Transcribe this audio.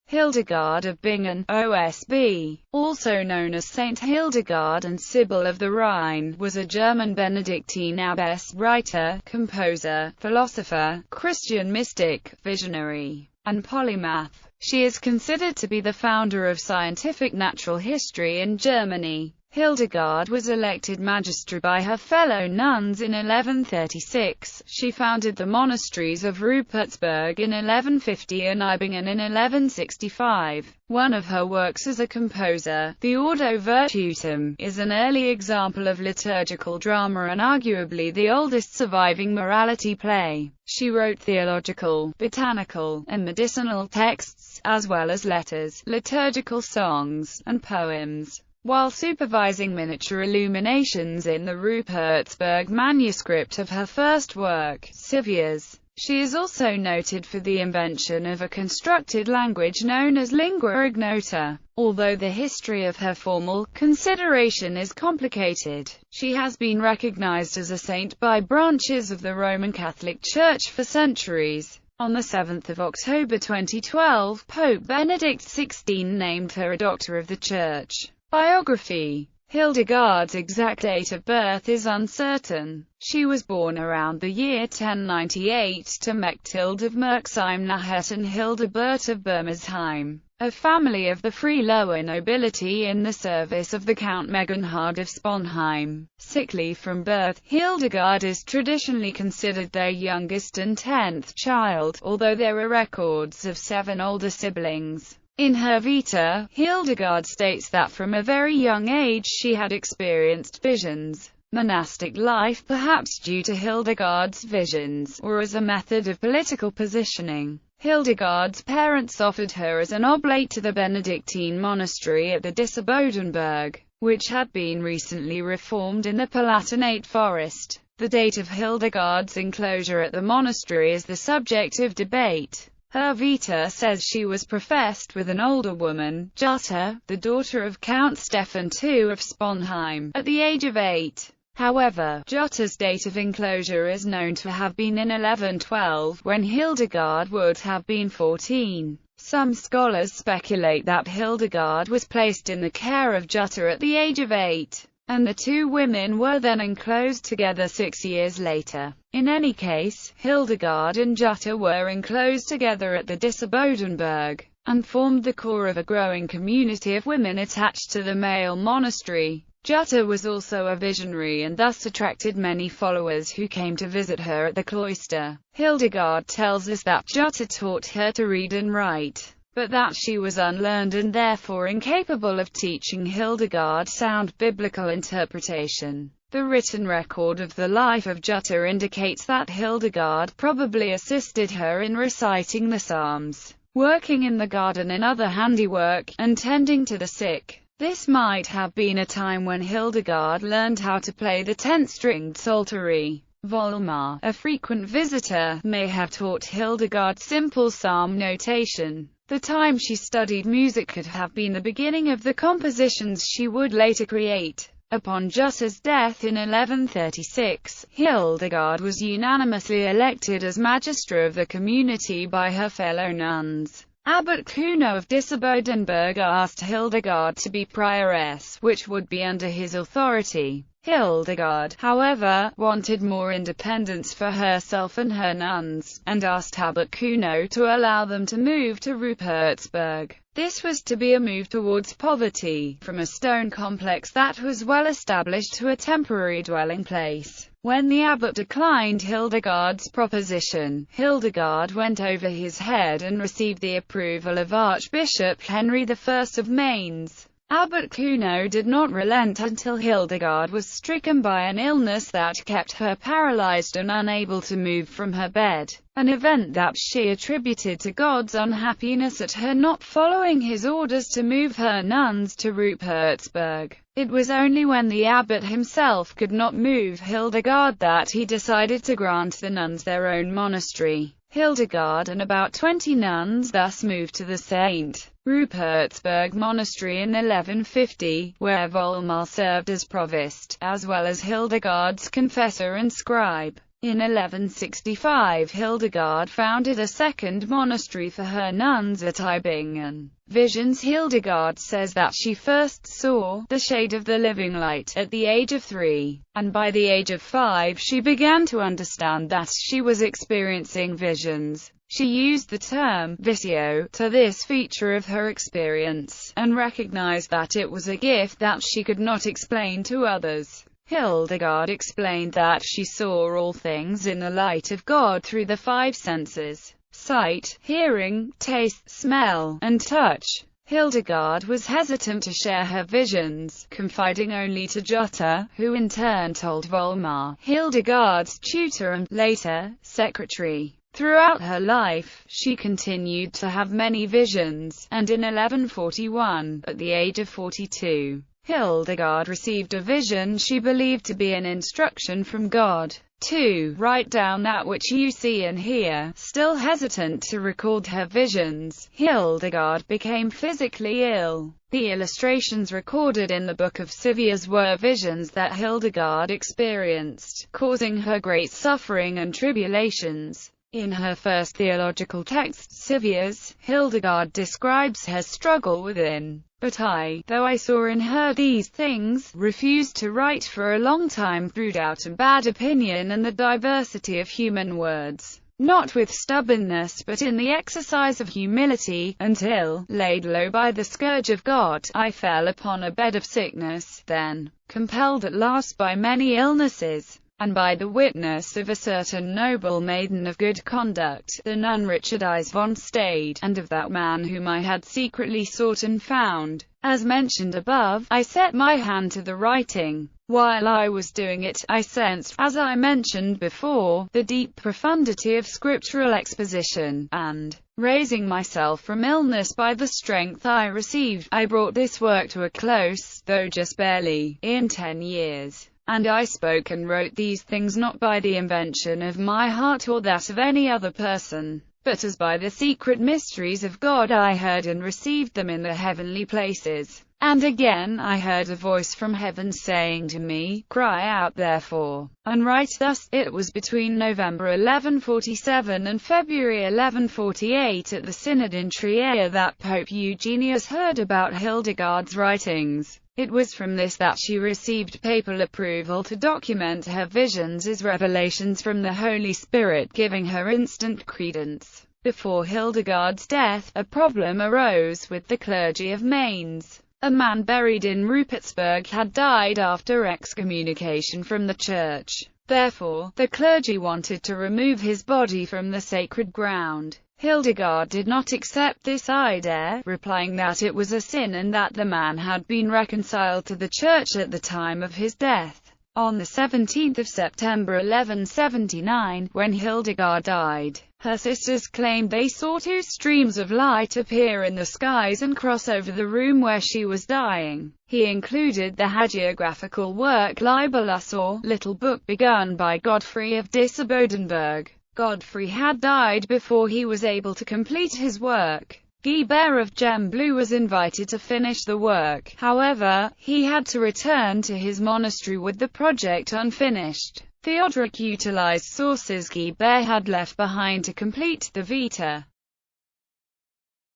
Hildegard of Bingen, OSB, also known as Saint Hildegard and Sibyl of the Rhine, was a German Benedictine abbess, writer, composer, philosopher, Christian mystic, visionary, and polymath. She is considered to be the founder of scientific natural history in Germany. Hildegard was elected magister by her fellow nuns in 1136. She founded the monasteries of Rupertsberg in 1150 and Eibingen in 1165. One of her works as a composer, the Ordo Virtutum, is an early example of liturgical drama and arguably the oldest surviving morality play. She wrote theological, botanical, and medicinal texts, as well as letters, liturgical songs, and poems, while supervising miniature illuminations in the Rupertsberg manuscript of her first work, Civias. She is also noted for the invention of a constructed language known as lingua ignota. Although the history of her formal consideration is complicated, she has been recognized as a saint by branches of the Roman Catholic Church for centuries. On 7 October 2012, Pope Benedict XVI named her a Doctor of the Church. Biography. Hildegard's exact date of birth is uncertain. She was born around the year 1098 to Mechthild of Merxheim-Nahet and Hildebert of Bermersheim, a family of the free lower nobility in the service of the Count Megenhard of Sponheim. Sickly from birth, Hildegard is traditionally considered their youngest and 10th child, although there are records of 7 older siblings. In her Vita, Hildegard states that from a very young age she had experienced visions. Monastic life, perhaps due to Hildegard's visions, or as a method of political positioning. Hildegard's parents offered her as an oblate to the Benedictine monastery at the Dissebodenberg, which had been recently reformed in the Palatinate forest. The date of Hildegard's enclosure at the monastery is the subject of debate. Her Vita says she was professed with an older woman, Jutta, the daughter of Count Stephan II of Sponheim, at the age of 8. However, Jutta's date of enclosure is known to have been in 1112, when Hildegard would have been 14. Some scholars speculate that Hildegard was placed in the care of Jutta at the age of 8, and the two women were then enclosed together 6 years later. In any case, Hildegard and Jutta were enclosed together at the Dissebodenberg, and formed the core of a growing community of women attached to the male monastery. Jutta was also a visionary and thus attracted many followers who came to visit her at the cloister. Hildegard tells us that Jutta taught her to read and write, but that she was unlearned and therefore incapable of teaching Hildegard sound biblical interpretation. The written record of the life of Jutta indicates that Hildegard probably assisted her in reciting the Psalms, working in the garden and other handiwork, and tending to the sick. This might have been a time when Hildegard learned how to play the 10-stringed psaltery. Volmar, a frequent visitor, may have taught Hildegard simple psalm notation. The time she studied music could have been the beginning of the compositions she would later create. Upon Jutta's death in 1136, Hildegard was unanimously elected as magister of the community by her fellow nuns. Abbot Kuno of Dissebodenberg asked Hildegard to be prioress, which would be under his authority. Hildegard, however, wanted more independence for herself and her nuns, and asked Abbot Kuno to allow them to move to Rupertsberg. This was to be a move towards poverty, from a stone complex that was well established to a temporary dwelling place. When the abbot declined Hildegard's proposition, Hildegard went over his head and received the approval of Archbishop Henry I of Mainz. Abbot Kuno did not relent until Hildegard was stricken by an illness that kept her paralyzed and unable to move from her bed, an event that she attributed to God's unhappiness at her not following his orders to move her nuns to Rupertsberg. It was only when the abbot himself could not move Hildegard that he decided to grant the nuns their own monastery. Hildegard and about 20 nuns thus moved to the St. Rupertsberg Monastery in 1150, where Volmar served as provost, as well as Hildegard's confessor and scribe. In 1165 Hildegard founded a second monastery for her nuns at Bingen. Visions. Hildegard says that she first saw the shade of the living light at the age of 3, and by the age of 5 she began to understand that she was experiencing visions. She used the term visio to this feature of her experience, and recognized that it was a gift that she could not explain to others. Hildegard explained that she saw all things in the light of God through the 5 senses: sight, hearing, taste, smell, and touch. Hildegard was hesitant to share her visions, confiding only to Jutta, who in turn told Volmar, Hildegard's tutor and, later, secretary. Throughout her life, she continued to have many visions, and in 1141, at the age of 42, Hildegard received a vision she believed to be an instruction from God to write down that which you see and hear. Still hesitant to record her visions, Hildegard became physically ill. The illustrations recorded in the Book of Siviers were visions that Hildegard experienced, causing her great suffering and tribulations. In her first theological text, Siviers, Hildegard describes her struggle within. But I, though I saw and heard these things, refused to write for a long time through doubt and bad opinion and the diversity of human words, not with stubbornness but in the exercise of humility, until, laid low by the scourge of God, I fell upon a bed of sickness. Then, compelled at last by many illnesses, and by the witness of a certain noble maiden of good conduct, the nun Richardise von Stade, and of that man whom I had secretly sought and found, as mentioned above, I set my hand to the writing. While I was doing it, I sensed, as I mentioned before, the deep profundity of scriptural exposition, and, raising myself from illness by the strength I received, I brought this work to a close, though just barely, in 10 years. And I spoke and wrote these things not by the invention of my heart or that of any other person, but as by the secret mysteries of God I heard and received them in the heavenly places. And again I heard a voice from heaven saying to me, Cry out therefore, and write thus. It was between November 1147 and February 1148 at the Synod in Trier that Pope Eugenius heard about Hildegard's writings. It was from this that she received papal approval to document her visions as revelations from the Holy Spirit, giving her instant credence. Before Hildegard's death, a problem arose with the clergy of Mainz. A man buried in Rupertsberg had died after excommunication from the church. Therefore, the clergy wanted to remove his body from the sacred ground. Hildegard did not accept this idea, replying that it was a sin and that the man had been reconciled to the church at the time of his death. On the 17th of September 1179, when Hildegard died, her sisters claimed they saw 2 streams of light appear in the skies and cross over the room where she was dying. He included the hagiographical work Libellus, or Little Book, begun by Godfrey of Dissebodenberg. Godfrey had died before he was able to complete his work. Guibert of Gembloux was invited to finish the work. However, he had to return to his monastery with the project unfinished. Theodoric utilized sources Guibert had left behind to complete the Vita.